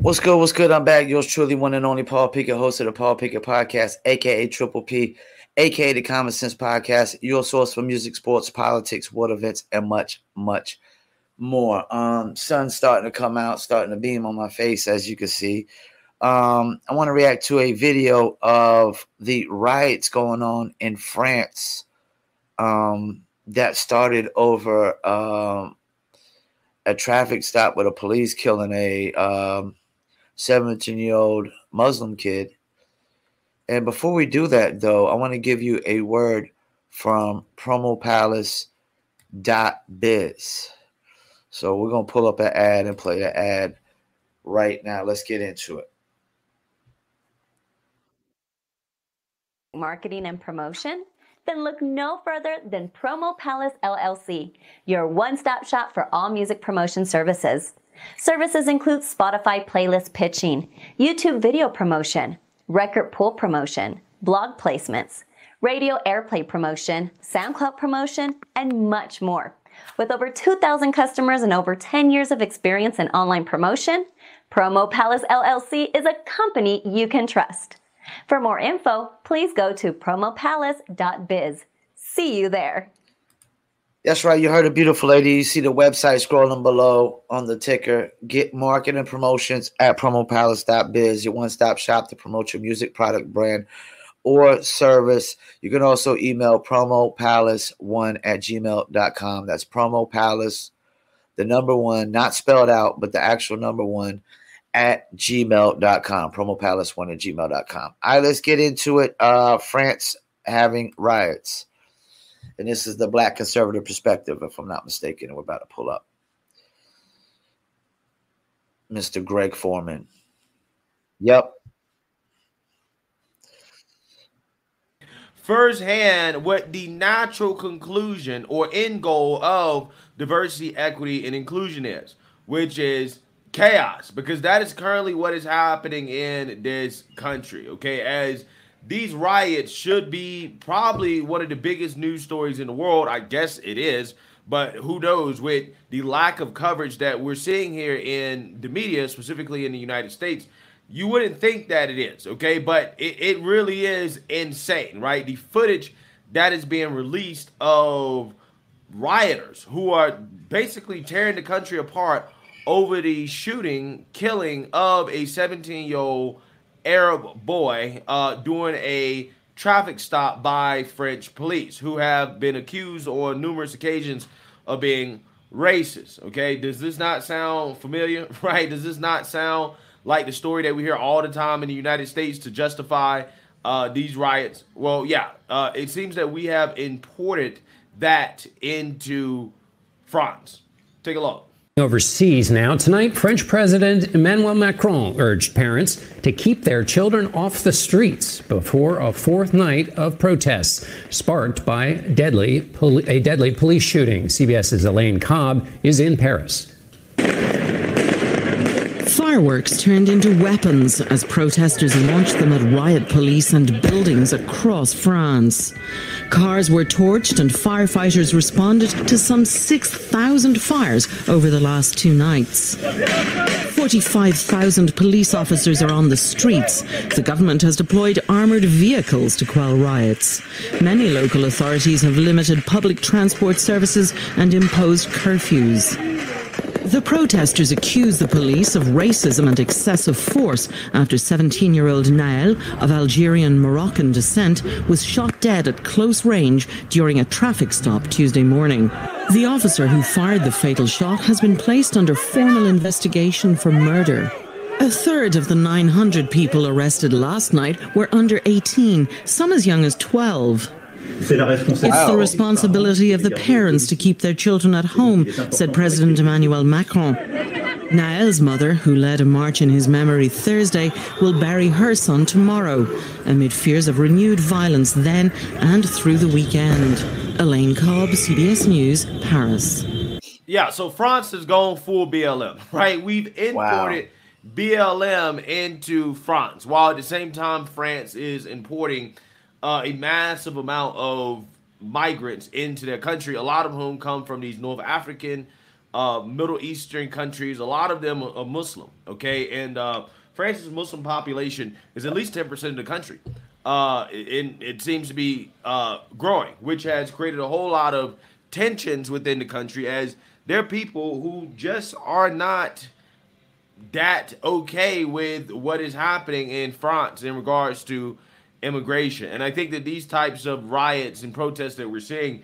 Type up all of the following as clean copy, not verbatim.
What's good? What's good? I'm back. Yours truly, one and only Paul Pickett, host of the Paul Pickett Podcast, aka Triple P, aka the Common Sense Podcast, your source for music, sports, politics, world events, and much, much more. Sun's starting to come out, starting to beam on my face, as you can see. I want to react to a video of the riots going on in France that started over a traffic stop with the police killing a 17-year-old Muslim kid. And before we do that, though, I want to give you a word from promopalace.biz. So we're going to pull up an ad and play the ad right now. Let's get into it. Marketing and promotion? Then look no further than Promo Palace LLC, your one-stop shop for all music promotion services. Services include Spotify playlist pitching, YouTube video promotion, record pool promotion, blog placements, radio airplay promotion, SoundCloud promotion, and much more. With over 2,000 customers and over 10 years of experience in online promotion, Promo Palace LLC is a company you can trust. For more info, please go to promopalace.biz. See you there. That's right. You heard a beautiful lady. You see the website scrolling below on the ticker. Get marketing promotions at promopalace.biz, your one-stop shop to promote your music, product, brand, or service. You can also email promopalace1@gmail.com. That's promopalace, the number one, not spelled out, but the actual number one, at gmail.com. Promopalace1@gmail.com. All right, let's get into it. France having riots. And this is the Black conservative perspective, if I'm not mistaken. And we're about to pull up Mr. Greg Foreman. Yep. Firsthand, what the natural conclusion or end goal of diversity, equity, and inclusion is, which is chaos, because that is currently what is happening in this country, okay? As these riots should be probably one of the biggest news stories in the world. I guess it is, but who knows, with the lack of coverage that we're seeing here in the media, specifically in the United States, you wouldn't think that it is, okay? But it really is insane, right? The footage that is being released of rioters who are basically tearing the country apart over the killing of a 17-year-old Arab boy during a traffic stop by French police, who have been accused on numerous occasions of being racist. Okay, does this not sound familiar? Right? Does this not sound like the story that we hear all the time in the United States to justify these riots? Well, yeah, it seems that we have imported that into France. Take a look. Overseas now. Tonight, French President Emmanuel Macron urged parents to keep their children off the streets before a fourth night of protests sparked by a deadly police shooting. CBS's Elaine Cobb is in Paris. Fireworks turned into weapons as protesters launched them at riot police and buildings across France. Cars were torched and firefighters responded to some 6,000 fires over the last 2 nights. 45,000 police officers are on the streets. The government has deployed armoured vehicles to quell riots. Many local authorities have limited public transport services and imposed curfews. The protesters accuse the police of racism and excessive force after 17-year-old Nael, of Algerian-Moroccan descent, was shot dead at close range during a traffic stop Tuesday morning. The officer who fired the fatal shot has been placed under formal investigation for murder. A third of the 900 people arrested last night were under 18, some as young as 12. It's the responsibility of the parents to keep their children at home, said President Emmanuel Macron. Nael's mother, who led a march in his memory Thursday, will bury her son tomorrow, amid fears of renewed violence then and through the weekend. Elaine Cobb, CBS News, Paris. Yeah, so France has gone full BLM, right? We've imported BLM into France, while at the same time France is importing a massive amount of migrants into their country, a lot of whom come from these North African Middle Eastern countries. A lot of them are Muslim, okay? And France's Muslim population is at least 10% of the country. And it seems to be growing, which has created a whole lot of tensions within the country, as there are people who just are not that okay with what is happening in France in regards to immigration. And I think that these types of riots and protests that we're seeing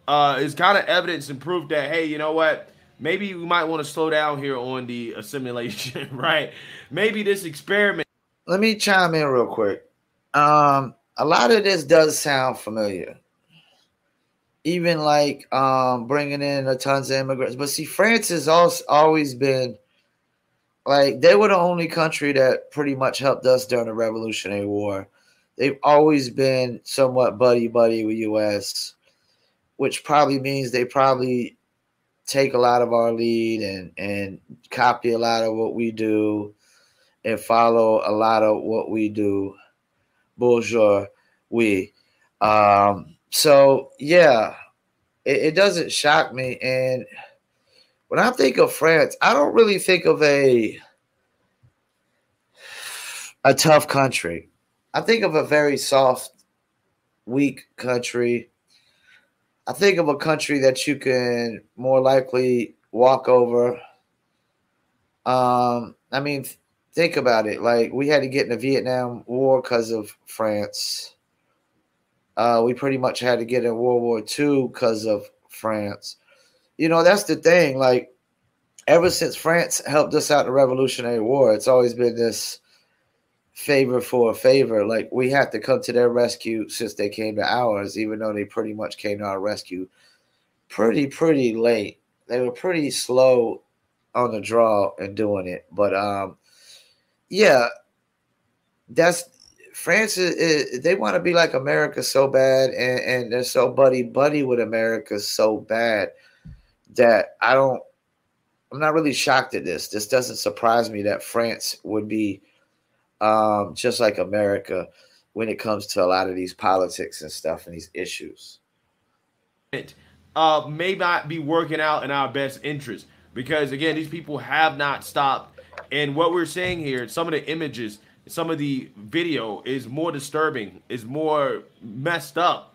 is kind of evidence and proof that, hey, you know what? Maybe we might want to slow down here on the assimilation, right? Maybe this experiment. Let me chime in real quick. A lot of this does sound familiar. Even like bringing in a tons of immigrants. But see, France has also always been, like, they were the only country that pretty much helped us during the Revolutionary War. They've always been somewhat buddy-buddy with U.S., which probably means they probably take a lot of our lead and copy a lot of what we do and follow a lot of what we do. Bonjour, oui. So, yeah, it doesn't shock me. And when I think of France, I don't really think of a tough country. I think of a very soft, weak country. I think of a country that you can more likely walk over. I mean, think about it. Like, we had to get in the Vietnam War because of France. We pretty much had to get in World War II because of France. You know, that's the thing. Like, ever since France helped us out in the Revolutionary War, it's always been this favor for a favor. Like, we had to come to their rescue since they came to ours, even though they pretty much came to our rescue pretty late. They were pretty slow on the draw in doing it. But, yeah, that's France. They want to be like America so bad, and they're so buddy with America so bad that I'm not really shocked at this. This doesn't surprise me that France would be just like America when it comes to a lot of these politics and stuff and these issues. It may not be working out in our best interest because, again, these people have not stopped. And what we're seeing here, some of the images, some of the video is more disturbing, is more messed up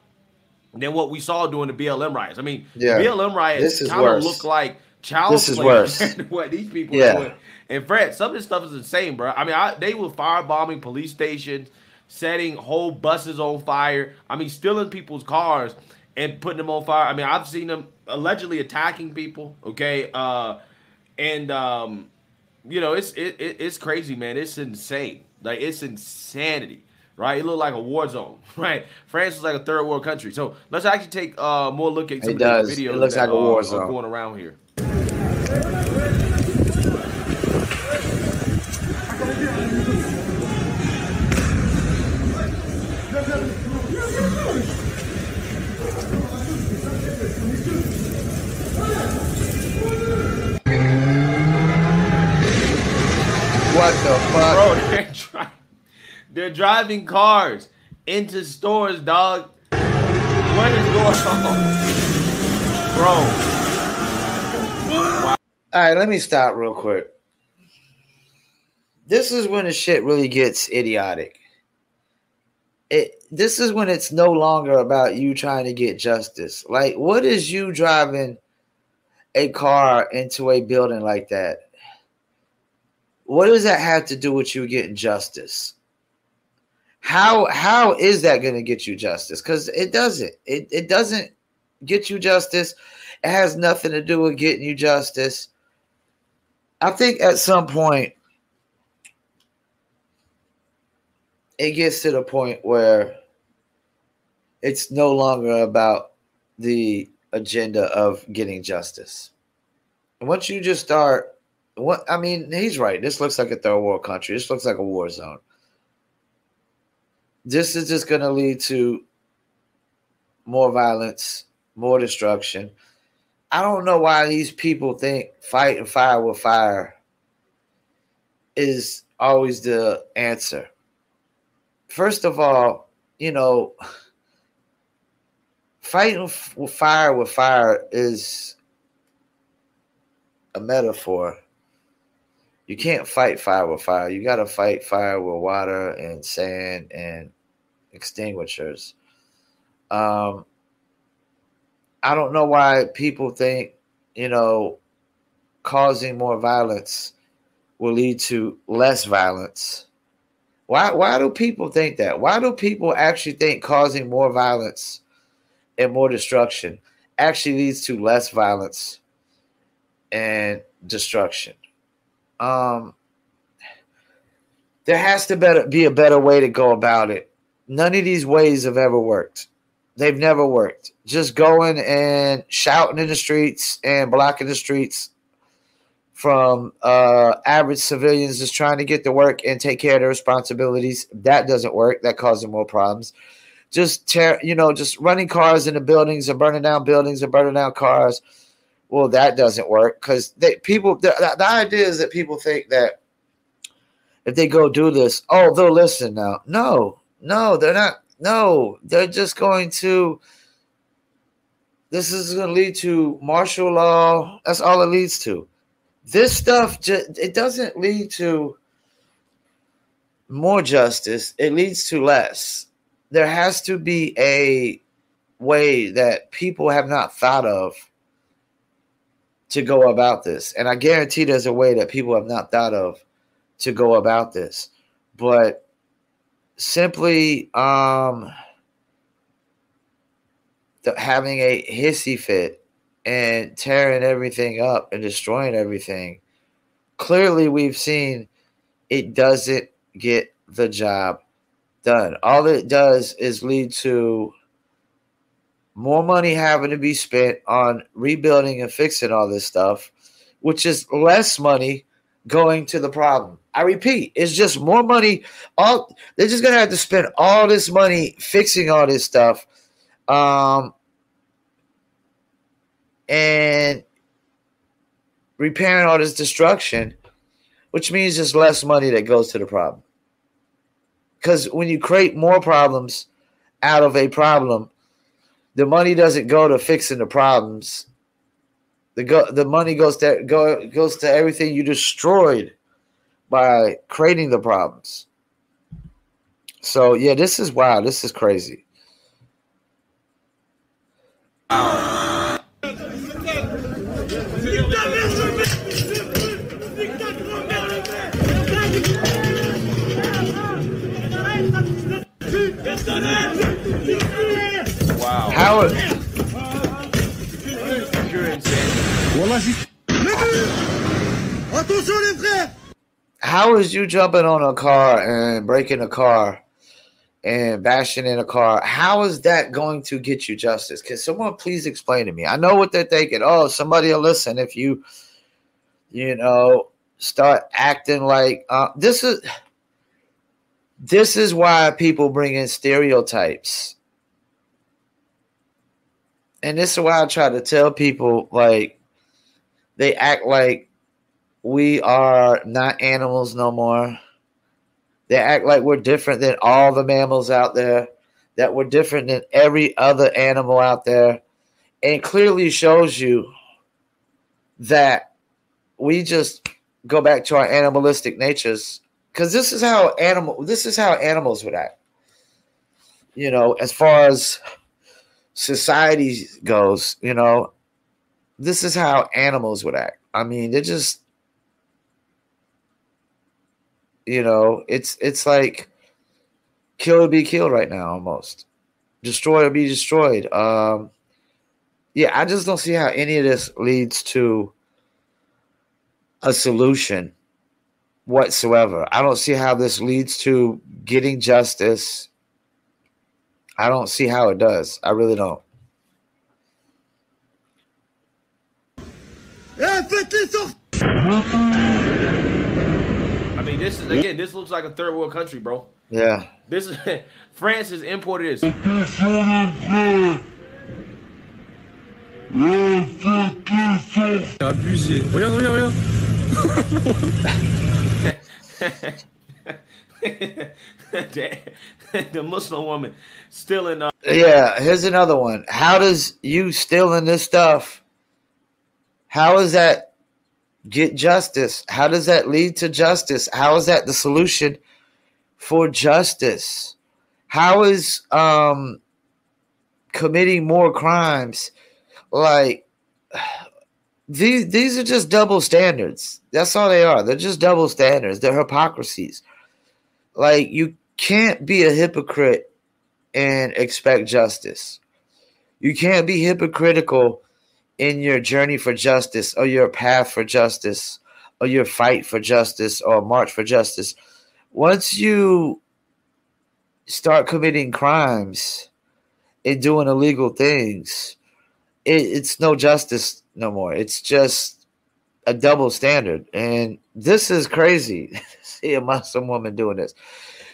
than what we saw during the BLM riots. I mean, yeah, BLM riots kind of look like child play what these people are doing. In France, some of this stuff is insane, bro. I mean, they were firebombing police stations, setting whole buses on fire. I mean, stealing people's cars and putting them on fire. I mean, I've seen them allegedly attacking people. Okay, you know, it's crazy, man. It's insane. Like, it's insanity, right? It looked like a war zone, right? France is like a third world country. So let's actually take more look at some of these videos. It looks like a war zone going around here. What the fuck? Bro, they're driving cars into stores, dog. What is going on? Bro. Wow. All right, let me stop real quick. This is when the shit really gets idiotic. This is when it's no longer about you trying to get justice. Like, what is you driving a car into a building like that? What does that have to do with you getting justice? How is that going to get you justice? Because it doesn't. It doesn't get you justice. It has nothing to do with getting you justice. I think at some point it gets to the point where it's no longer about the agenda of getting justice. And once you just start, I mean, he's right. This looks like a third world country. This looks like a war zone. This is just going to lead to more violence, more destruction. I don't know why these people think fighting fire with fire is always the answer. First of all, you know, fighting fire with fire is a metaphor. You can't fight fire with fire. You got to fight fire with water and sand and extinguishers. I don't know why people think, causing more violence will lead to less violence. Why do people think that? Why do people actually think causing more violence and more destruction actually leads to less violence and destruction? There has to be a better way to go about it. None of these ways have ever worked. They've never worked. Just going and shouting in the streets and blocking the streets from average civilians just trying to get to work and take care of their responsibilities. That doesn't work. That causes more problems. Just running cars into buildings and burning down buildings and burning down cars. Well, that doesn't work because the idea is that people think that if they go do this, they'll listen now. No, they're not. No, they're just going to. This is going to lead to martial law. That's all it leads to. This stuff, it doesn't lead to more justice. It leads to less. There has to be a way that people have not thought of to go about this. And I guarantee there's a way that people have not thought of to go about this. But simply having a hissy fit and tearing everything up and destroying everything, clearly we've seen it doesn't get the job done. All it does is lead to more money having to be spent on rebuilding and fixing all this stuff, which is less money going to the problem. I repeat, it's just more money. They're just going to have to spend all this money fixing all this stuff and repairing all this destruction, which means just less money that goes to the problem. Because when you create more problems out of a problem, the money doesn't go to fixing the problems. The money goes to everything you destroyed by creating the problems. So yeah, this is wild. This is crazy. Wow. How is you jumping on a car and breaking a car and bashing in a car? How is that going to get you justice? Can someone please explain to me? I know what they're thinking. Oh, somebody will listen if you start acting like this is why people bring in stereotypes. And this is why I try to tell people, like, they act like we are not animals no more. They act like we're different than all the mammals out there, that we're different than every other animal out there. And clearly shows you that we just go back to our animalistic natures. Because this is how animals would act. As far as society goes, this is how animals would act. I mean, they're just, it's like kill or be killed right now almost. Destroy or be destroyed. Yeah, I just don't see how any of this leads to a solution whatsoever. I don't see how this leads to getting justice. I don't see how it does. I really don't. I mean, this looks like a third world country, bro. Yeah. This is France has imported this. Abusé. Regarde. The Muslim woman stealing. Yeah, here's another one. How does you stealing this stuff? How is that Get justice. How does that lead to justice? How is that the solution for justice? How is committing more crimes like these are just double standards. That's all they are. They're just double standards. They're hypocrisies. Like, you can't be a hypocrite and expect justice. You can't be hypocritical in your journey for justice, or your path for justice, or your fight for justice, or march for justice. Once you start committing crimes and doing illegal things, it's no justice no more. It's just a double standard. And this is crazy. See a Muslim woman doing this.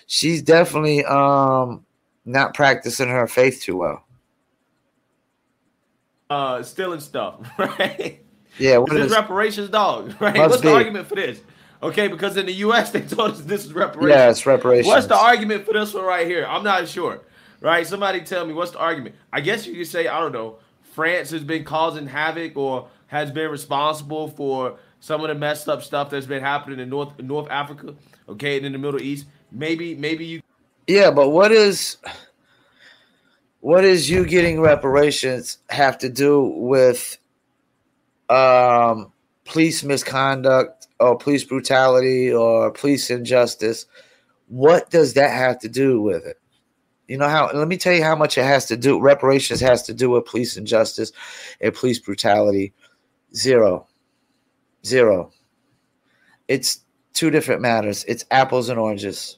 She's definitely not practicing her faith too well. Stealing stuff, right? Yeah, what is reparations, dog? Right? What's the argument for this? Okay, because in the U.S. they told us this is reparations. Yeah, it's reparations. What's the argument for this one right here? I'm not sure. Right? Somebody tell me what's the argument. I guess you could say, I don't know, France has been causing havoc or has been responsible for some of the messed up stuff that's been happening in North Africa, okay, and in the Middle East. Maybe you. Yeah, but what is you getting reparations have to do with police misconduct or police brutality or police injustice? What does that have to do with it? You know how? Let me tell you how much it has to do. Reparations has to do with police injustice and police brutality. Zero. It's two different matters. It's apples and oranges.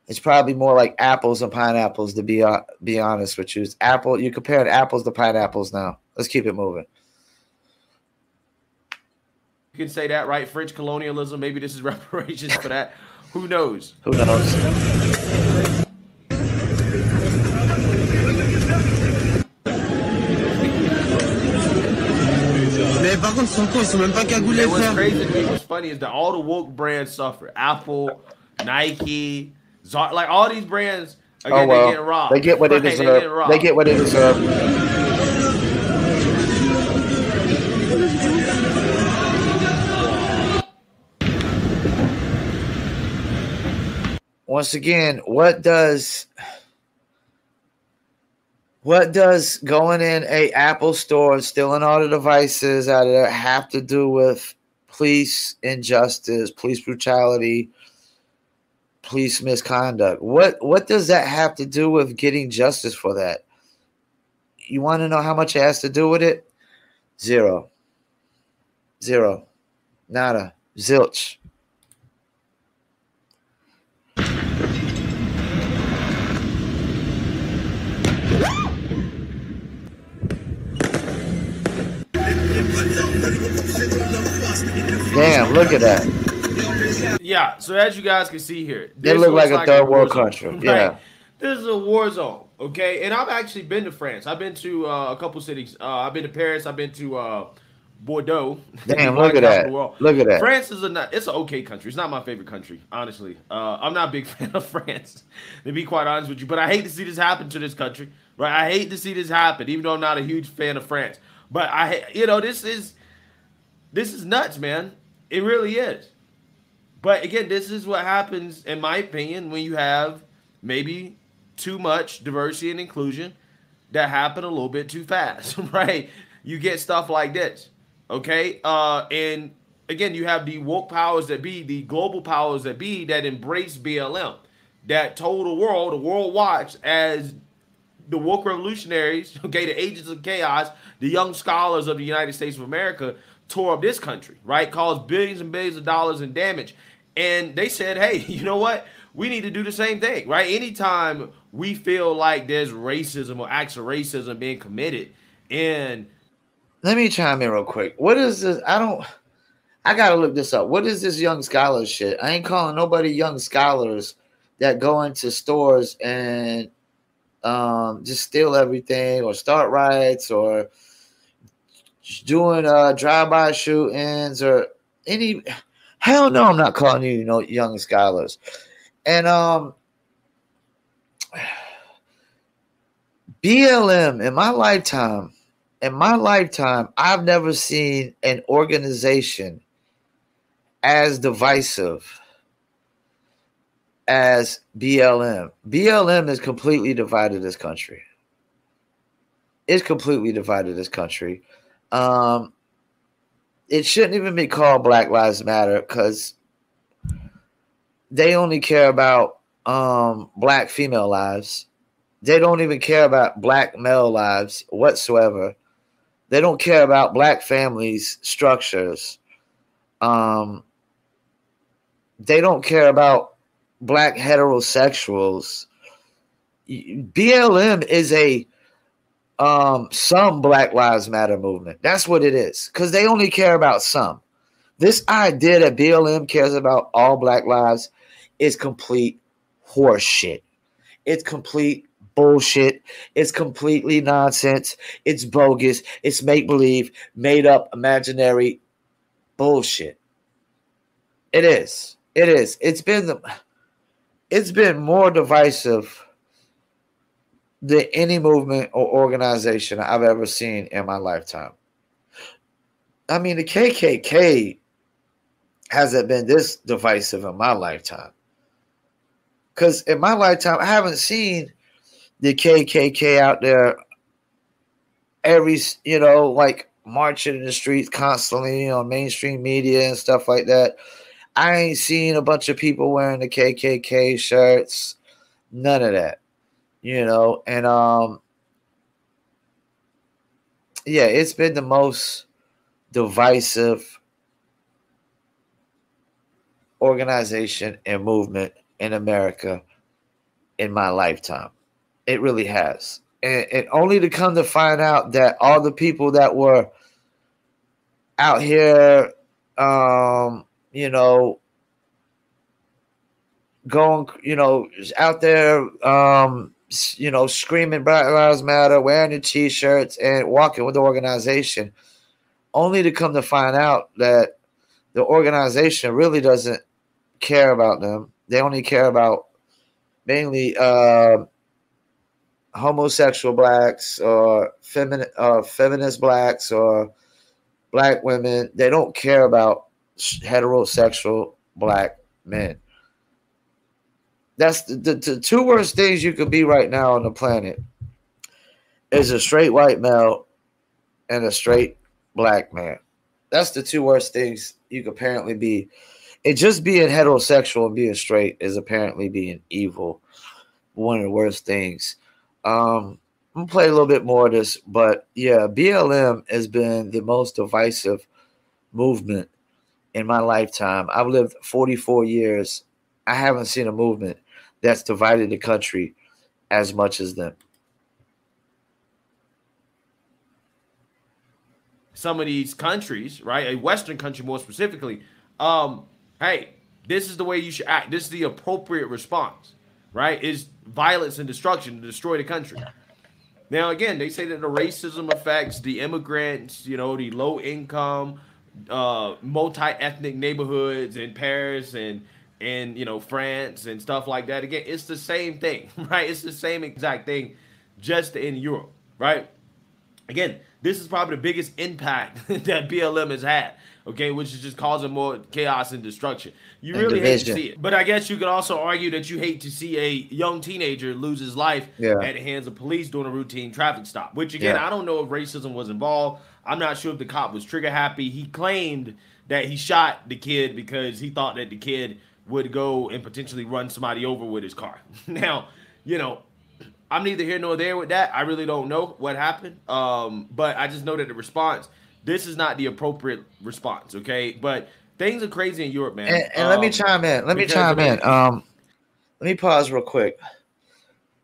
It's probably more like apples and pineapples, to be honest with you. It's apple. You're comparing apples to pineapples now. Let's keep it moving. You can say that, right? French colonialism. Maybe this is reparations for that. Who knows? Who knows? What's crazy to me, what's funny is that all the woke brands suffer. Apple, Nike, Zara, like all these brands, again, they get robbed. They get what they deserve. They get what they deserve. Once again, what does going in a Apple store and stealing all the devices out of there have to do with police injustice, police brutality, police misconduct? What does that have to do with getting justice for that? You want to know how much it has to do with it? Zero. Nada. Zilch. Damn, look at that. Yeah, so as you guys can see here, they look like a third world country. Right? Yeah. This is a war zone, okay? And I've actually been to France. I've been to a couple cities. I've been to Paris. I've been to Bordeaux. Damn, look at that. Look at that. France is it's an okay country. It's not my favorite country, honestly. I'm not a big fan of France, to be quite honest with you. But I hate to see this happen to this country, right? I hate to see this happen, even though I'm not a huge fan of France. But this is nuts, man. It really is. But again, this is what happens, in my opinion, when you have maybe too much diversity and inclusion that happen a little bit too fast, right? You get stuff like this, okay? And again, you have the woke powers that be, the global powers that be, that embrace BLM, that told the world watch as the woke revolutionaries, okay, the agents of chaos, the young scholars of the United States of America tore up this country, right? Caused billions and billions of dollars in damage. And they said, hey, you know what? We need to do the same thing, right? Anytime we feel like there's racism or acts of racism being committed, and let me chime in real quick. What is this? I gotta look this up. What is this young scholars shit? I ain't calling nobody young scholars that go into stores and just steal everything or start riots or doing drive-by shootings or any. Hell no, I'm not calling you, young scholars. And BLM in my lifetime, in my lifetime, I've never seen an organization as divisive as BLM. BLM is completely divided this country. It's completely divided this country. It shouldn't even be called Black Lives Matter because they only care about black female lives. They don't even care about black male lives whatsoever. They don't care about black families' structures. They don't care about black heterosexuals. BLM is a some Black Lives Matter movement. That's what it is, because they only care about some. This idea that BLM cares about all black lives is complete horseshit. It's complete bullshit. It's completely nonsense. It's bogus. It's make-believe, made-up, imaginary bullshit. It is. It is. It's been more divisive than any movement or organization I've ever seen in my lifetime. I mean, the KKK hasn't been this divisive in my lifetime. Because in my lifetime, I haven't seen the KKK out there like marching in the streets constantly on mainstream media and stuff like that. I ain't seen a bunch of people wearing the KKK shirts. None of that. And it's been the most divisive organization and movement in America in my lifetime. It really has. And only to come to find out that all the people that were out here, going, out there, screaming Black Lives Matter, wearing the t-shirts and walking with the organization, only to come to find out that the organization really doesn't care about them. They only care about mainly homosexual blacks or feminist blacks or black women. They don't care about heterosexual black men. That's the two worst things you could be right now on the planet is a straight white male and a straight black man. That's the two worst things you could apparently be. And just being heterosexual and being straight is apparently being evil. One of the worst things. I'm going to play a little bit more of this, but yeah, BLM has been the most divisive movement in my lifetime. I've lived 44 years. I haven't seen a movement that's divided the country as much as them. Some of these countries, right? A Western country more specifically, hey, this is the way you should act. This is the appropriate response, right? Is violence and destruction to destroy the country. Now, again, they say that the racism affects the immigrants, the low income, multi-ethnic neighborhoods in Paris and France and stuff like that. Again, it's the same thing, right? It's the same exact thing, just in Europe, right? Again, this is probably the biggest impact that BLM has had, okay, which is just causing more chaos and destruction. You really hate to see it. But I guess you could also argue that you hate to see a young teenager lose his life at the hands of police during a routine traffic stop, which, again, I don't know if racism was involved. I'm not sure if the cop was trigger happy. He claimed that he shot the kid because he thought that the kid would go and potentially run somebody over with his car. Now, I'm neither here nor there with that. I really don't know what happened. But I just know that the response, this is not the appropriate response, okay? But things are crazy in Europe, man. And let me chime in. Let me pause real quick.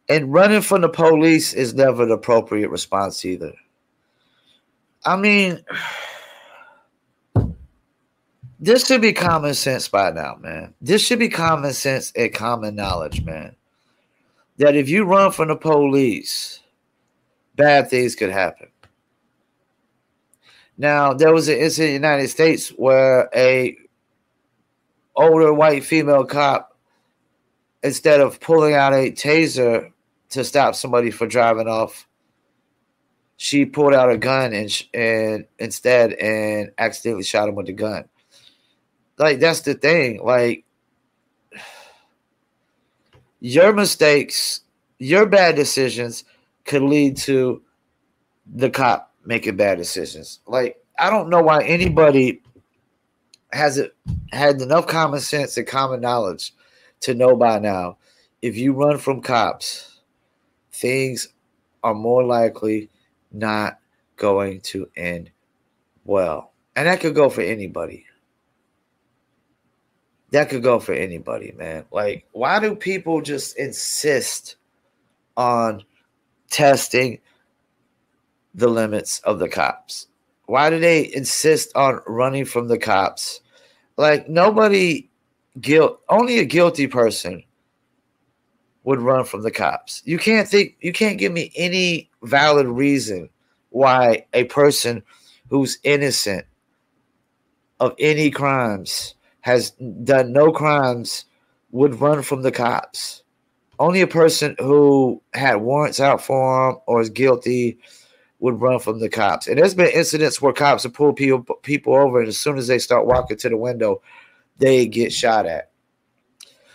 And running from the police is never the appropriate response either. I mean, this should be common sense by now, man. This should be common sense and common knowledge, man. That if you run from the police, bad things could happen. Now, there was an incident in the United States where a older white female cop, instead of pulling out a taser to stop somebody from driving off, she pulled out a gun and instead and accidentally shot him with the gun. Like, that's the thing. Like, your mistakes, your bad decisions could lead to the cop making bad decisions. Like, I don't know why anybody had enough common sense and common knowledge to know by now, if you run from cops, things are more likely not going to end well. And that could go for anybody. That could go for anybody, man. Like, why do people just insist on testing the limits of the cops? Why do they insist on running from the cops? Like, only a guilty person would run from the cops. You can't give me any valid reason why a person who's innocent of any crimes, has done no crimes, would run from the cops. Only a person who had warrants out for him or is guilty would run from the cops. And there's been incidents where cops have pulled people over, and as soon as they start walking to the window, they get shot at.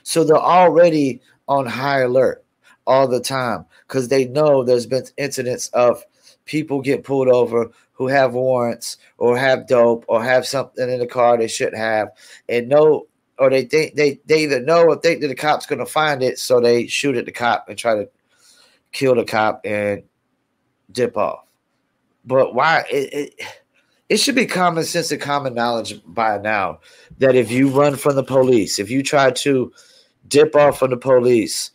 So they're already on high alert all the time because they know there's been incidents of people get pulled over who have warrants or have dope or have something in the car they shouldn't have, and know, or they think they either know or think that the cop's going to find it, so they shoot at the cop and try to kill the cop and dip off. But why? It should be common sense and common knowledge by now that if you run from the police, if you try to dip off from the police,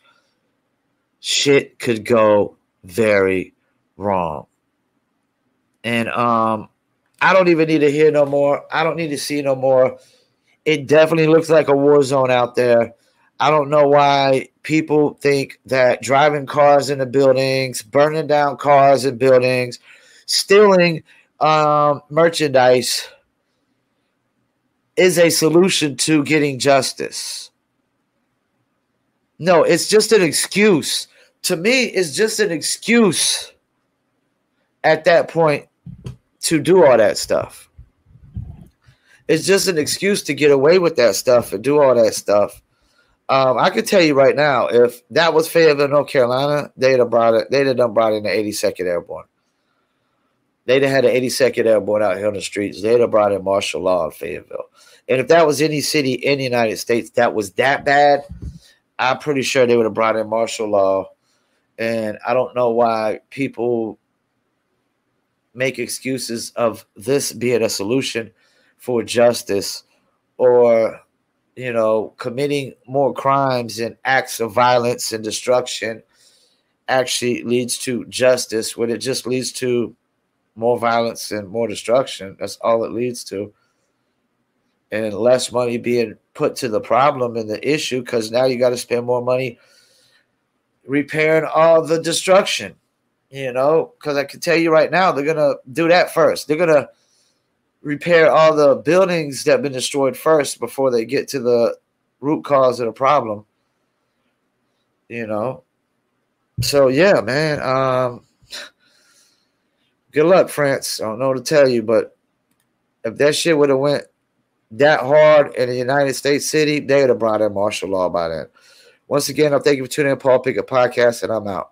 shit could go very wrong. And I don't even need to hear no more. I don't need to see no more. It definitely looks like a war zone out there. I don't know why people think that driving cars into buildings, burning down cars in buildings, stealing merchandise is a solution to getting justice. No, it's just an excuse. To me, it's just an excuse at that point to do all that stuff. It's just an excuse to get away with that stuff and do all that stuff. I can tell you right now, if that was Fayetteville, North Carolina, they'd have brought in the 82nd Airborne. They'd have had the 82nd Airborne out here on the streets. They'd have brought in martial law in Fayetteville. And if that was any city in the United States that was that bad, I'm pretty sure they would have brought in martial law. And I don't know why people make excuses of this being a solution for justice, or, committing more crimes and acts of violence and destruction actually leads to justice, when it just leads to more violence and more destruction. That's all it leads to. And less money being put to the problem and the issue, because now you got to spend more money repairing all the destruction, because I can tell you right now, they're going to do that first. They're going to repair all the buildings that have been destroyed first before they get to the root cause of the problem, So, yeah, man, good luck, France. I don't know what to tell you, but if that shit would have went that hard in the United States city, they would have brought in martial law by then. Once again, I thank you for tuning in, Paul Pickett Podcast, and I'm out.